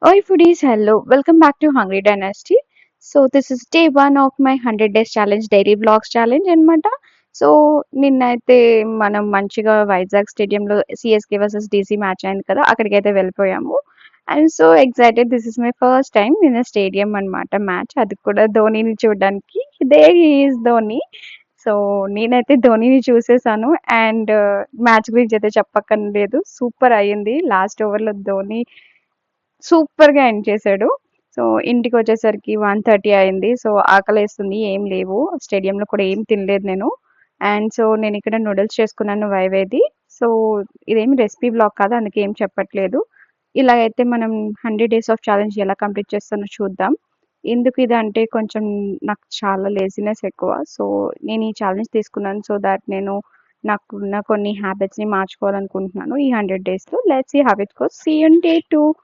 Oi foodies, hello. Welcome back to Hungry Dynasty. So this is day one of my 100 days challenge daily vlogs challenge అనమాట. So నిన్నైతే మనం మంచిగా వైజాగ్ స్టేడియంలో CSK versus DC match అయింది కదా, అక్కడికైతే వెళ్ళిపోయాము. And so excited, this is my first time నిన్న స్టేడియం అనమాట మ్యాచ్, అది కూడా ధోనిని చూడడానికి. There is Dhoni. సో నేనైతే ధోనిని చూసేసాను. అండ్ మ్యాచ్ గురించి అయితే చెప్పక్కర్లేదు, సూపర్ అయ్యింది. లాస్ట్ ఓవర్లో ధోని సూపర్‌గా ఎండ్ చేశాడు. సో ఇంటికొచ్చేసరికి 1:30 అయింది. సో ఆకలేస్తుంది, ఏం లేవు. స్టేడియంలో కూడా ఏం తినలేదు నేను. అండ్ సో నేనిక్కడ నూడిల్స్ చేసుకున్నాను వైవేది. సో ఇదేమి రెసిపీ వ్లాగ్ కాదు, అందుకే ఏం చెప్పట్లేదు. ఇలా అయితే మనం 100 డేస్ ఆఫ్ ఛాలెంజ్ ఎలా కంప్లీట్ చేస్తానో చూద్దాం. ఎందుకు ఇదంటే కొంచెం నాకు చాలా లేజినెస్ ఎక్కువ. సో నేను ఈ ఛాలెంజ్ తీసుకున్నాను సో థాట్ నేను నాకున్న కొన్ని హ్యాబిట్స్‌ని మార్చుకోవాలనుకుంటున్నాను ఈ 100 డేస్‌లో. Let's see how it goes. See you in day 2.